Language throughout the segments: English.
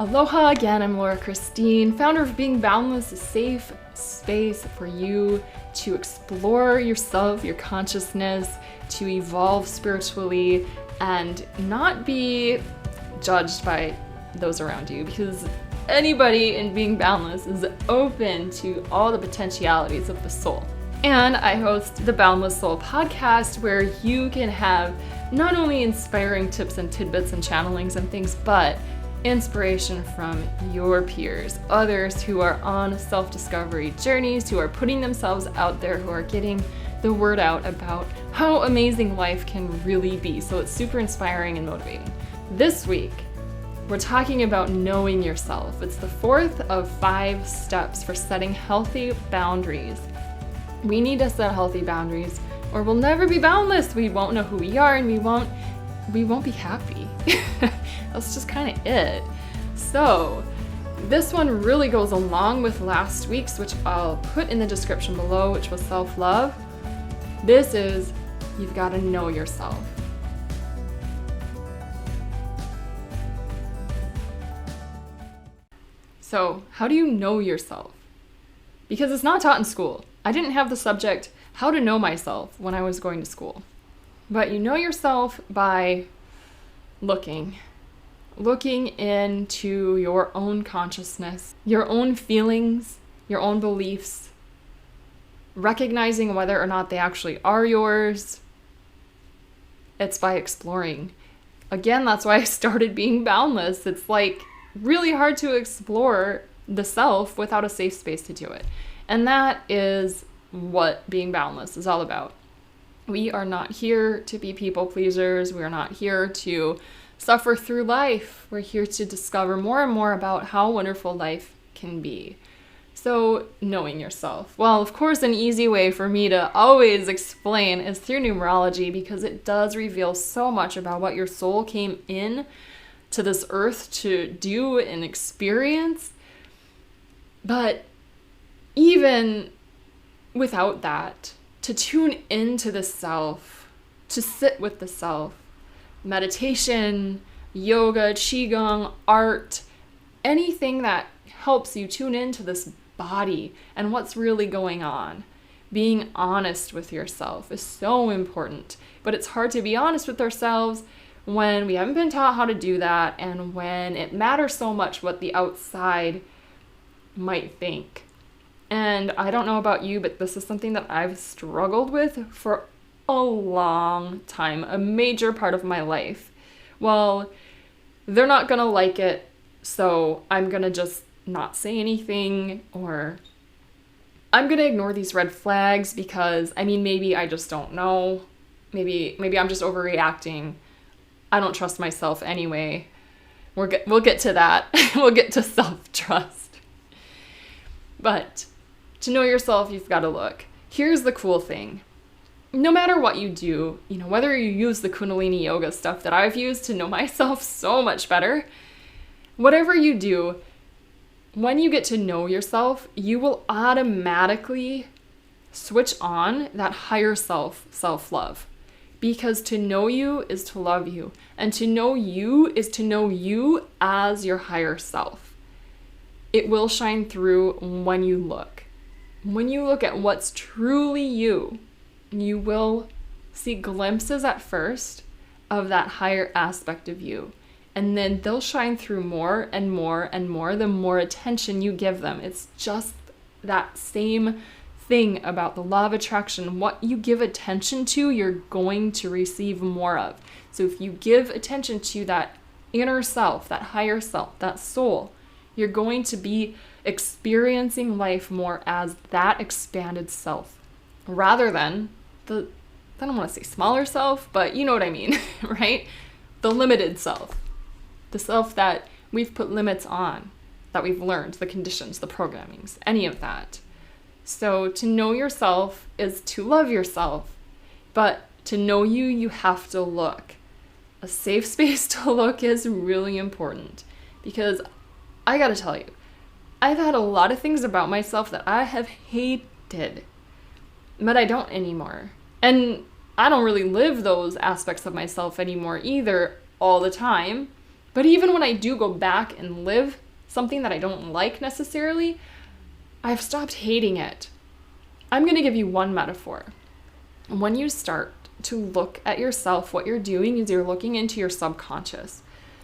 Aloha again, I'm Laura Christine, founder of Being Boundless, a safe space for you to explore yourself, your consciousness, to evolve spiritually, and not be judged by those around you, because anybody in Being Boundless is open to all the potentialities of the soul. And I host the Boundless Soul podcast, where you can have not only inspiring tips and tidbits and channelings and things, but inspiration from your peers, others who are on self-discovery journeys, who are putting themselves out there, who are getting the word out about how amazing life can really be. So it's super inspiring and motivating. This week, we're talking about knowing yourself. It's the fourth of 5 steps for setting healthy boundaries. We need to set healthy boundaries, or we'll never be boundless. We won't know who we are, and we won't be happy. That's just kind of it. So this one really goes along with last week's, which I'll put in the description below, which was self-love. This is, you've got to know yourself. So how do you know yourself? Because it's not taught in school. I didn't have the subject, how to know myself, when I was going to school. But you know yourself by looking into your own consciousness, your own feelings, your own beliefs, recognizing whether or not they actually are yours. It's by exploring. Again, that's why I started Being Boundless. It's like really hard to explore the self without a safe space to do it. And that is what Being Boundless is all about. We are not here to be people pleasers. We are not here to suffer through life. We're here to discover more and more about how wonderful life can be. So, knowing yourself. Well, of course, an easy way for me to always explain is through numerology, because it does reveal so much about what your soul came in to this earth to do and experience. But even without that, to tune into the self, to sit with the self, meditation, yoga, qigong, art, anything that helps you tune into this body and what's really going on. Being honest with yourself is so important, but it's hard to be honest with ourselves when we haven't been taught how to do that, and when it matters so much what the outside might think. And I don't know about you, but this is something that I've struggled with for a long time, a major part of my life. Well, they're not gonna like it, so I'm gonna just not say anything, or I'm gonna ignore these red flags because, maybe I just don't know. Maybe I'm just overreacting. I don't trust myself anyway. We'll get to that. We'll get to self-trust. But to know yourself, you've got to look. Here's the cool thing. No matter what you do, whether you use the Kundalini yoga stuff that I've used to know myself so much better, whatever you do, when you get to know yourself, you will automatically switch on that higher self-love. Because to know you is to love you. And to know you is to know you as your higher self. It will shine through when you look. When you look at what's truly you, you will see glimpses at first of that higher aspect of you. And then they'll shine through more and more and more the more attention you give them. It's just that same thing about the law of attraction. What you give attention to, you're going to receive more of. So if you give attention to that inner self, that higher self, that soul, you're going to be experiencing life more as that expanded self, rather than I don't want to say smaller self, but you know what I mean, right? The limited self, the self that we've put limits on, that we've learned, the conditions, the programmings, any of that. So to know yourself is to love yourself, but to know you, you have to look. A safe space to look is really important, because I gotta tell you, I've had a lot of things about myself that I have hated, but I don't anymore. And I don't really live those aspects of myself anymore either all the time. But even when I do go back and live something that I don't like necessarily, I've stopped hating it. I'm going to give you one metaphor. When you start to look at yourself, what you're doing is you're looking into your subconscious.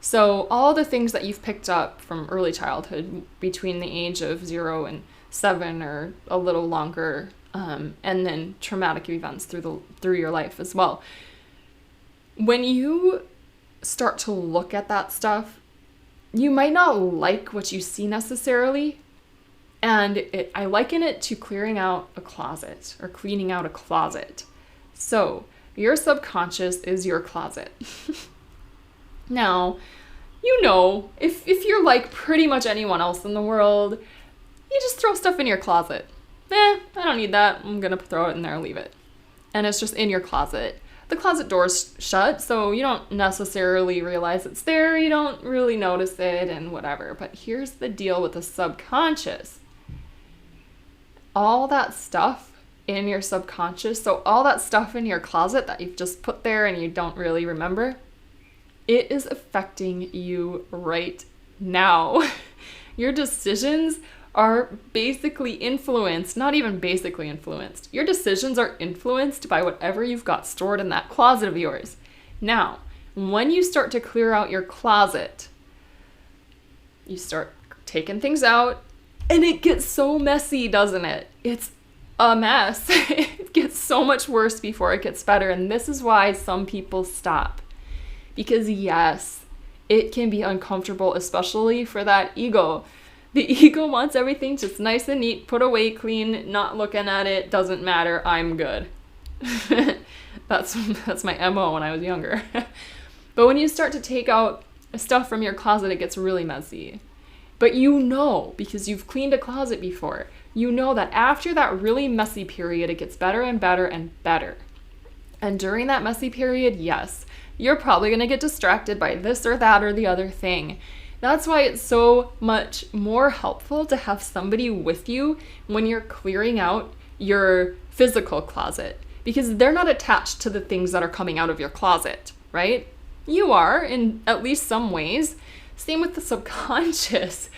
So all the things that you've picked up from early childhood between the age of 0 and 7 or a little longer, and then traumatic events through your life as well. When you start to look at that stuff, you might not like what you see necessarily. And I liken it to clearing out a closet or cleaning out a closet. So your subconscious is your closet. Now, if you're like pretty much anyone else in the world, you just throw stuff in your closet. I don't need that. I'm going to throw it in there and leave it. And it's just in your closet. The closet door's shut, so you don't necessarily realize it's there. You don't really notice it and whatever. But here's the deal with the subconscious. All that stuff in your subconscious, so all that stuff in your closet that you've just put there and you don't really remember, it is affecting you right now. Your decisions are basically influenced, not even basically influenced. Your decisions are influenced by whatever you've got stored in that closet of yours. Now, when you start to clear out your closet, you start taking things out, and it gets so messy, doesn't it? It's a mess. It gets so much worse before it gets better, and this is why some people stop. Because yes, it can be uncomfortable, especially for that ego. The ego wants everything just nice and neat, put away clean, not looking at it, doesn't matter, I'm good. That's my MO when I was younger. But when you start to take out stuff from your closet, it gets really messy. But because you've cleaned a closet before, you know that after that really messy period, it gets better and better and better. And during that messy period, yes, you're probably going to get distracted by this or that or the other thing. That's why it's so much more helpful to have somebody with you when you're clearing out your physical closet, because they're not attached to the things that are coming out of your closet, right? You are in at least some ways. Same with the subconscious.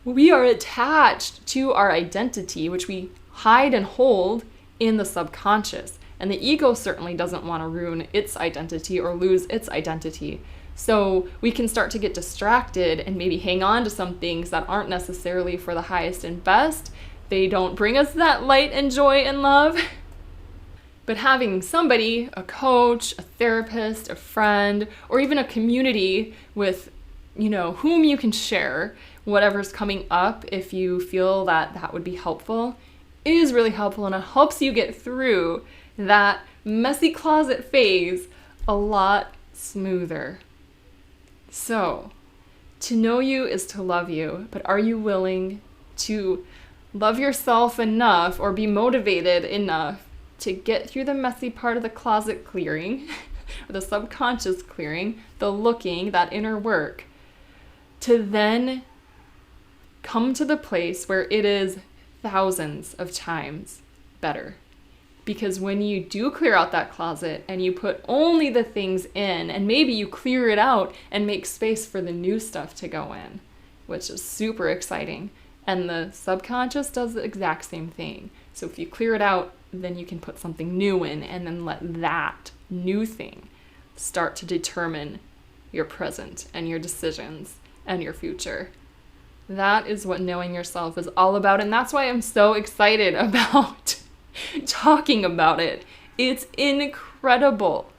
We are attached to our identity, which we hide and hold in the subconscious. And the ego certainly doesn't want to ruin its identity or lose its identity. So we can start to get distracted and maybe hang on to some things that aren't necessarily for the highest and best. They don't bring us that light and joy and love. But having somebody, a coach, a therapist, a friend, or even a community with, whom you can share whatever's coming up, if you feel that would be helpful, is really helpful, and it helps you get through that messy closet phase a lot smoother. So, to know you is to love you, but are you willing to love yourself enough or be motivated enough to get through the messy part of the closet clearing, or the subconscious clearing, the looking, that inner work, to then come to the place where it is thousands of times better? Because when you do clear out that closet and you put only the things in, and maybe you clear it out and make space for the new stuff to go in, which is super exciting. And the subconscious does the exact same thing. So if you clear it out, then you can put something new in, and then let that new thing start to determine your present and your decisions and your future. That is what knowing yourself is all about. And that's why I'm so excited about talking about it. It's incredible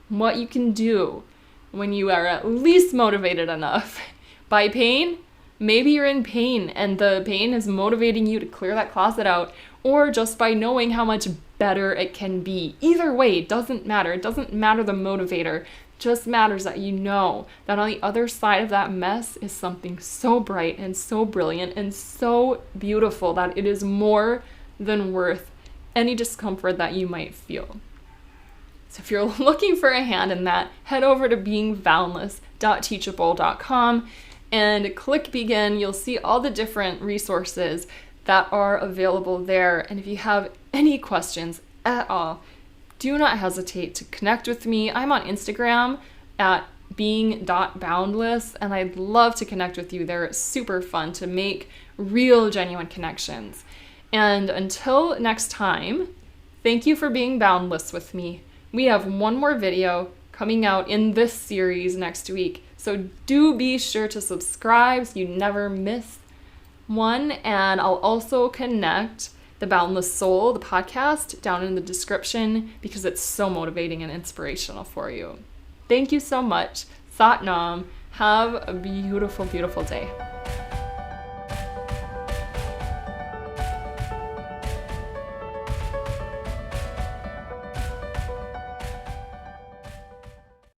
what you can do when you are at least motivated enough by pain. Maybe you're in pain and the pain is motivating you to clear that closet out, or just by knowing how much better it can be. Either way, it doesn't matter. It doesn't matter the motivator. It just matters that you know that on the other side of that mess is something so bright and so brilliant and so beautiful that it is more than worth any discomfort that you might feel. So if you're looking for a hand in that, head over to beingboundless.teachable.com and click begin. You'll see all the different resources that are available there. And if you have any questions at all, do not hesitate to connect with me. I'm on Instagram at being.boundless, and I'd love to connect with you there. It's super fun to make real, genuine connections. And until next time, thank you for being boundless with me. We have one more video coming out in this series next week, so do be sure to subscribe so you never miss one. And I'll also connect the Boundless Soul, the podcast, down in the description because it's so motivating and inspirational for you. Thank you so much. Sat Nam. Have a beautiful, beautiful day.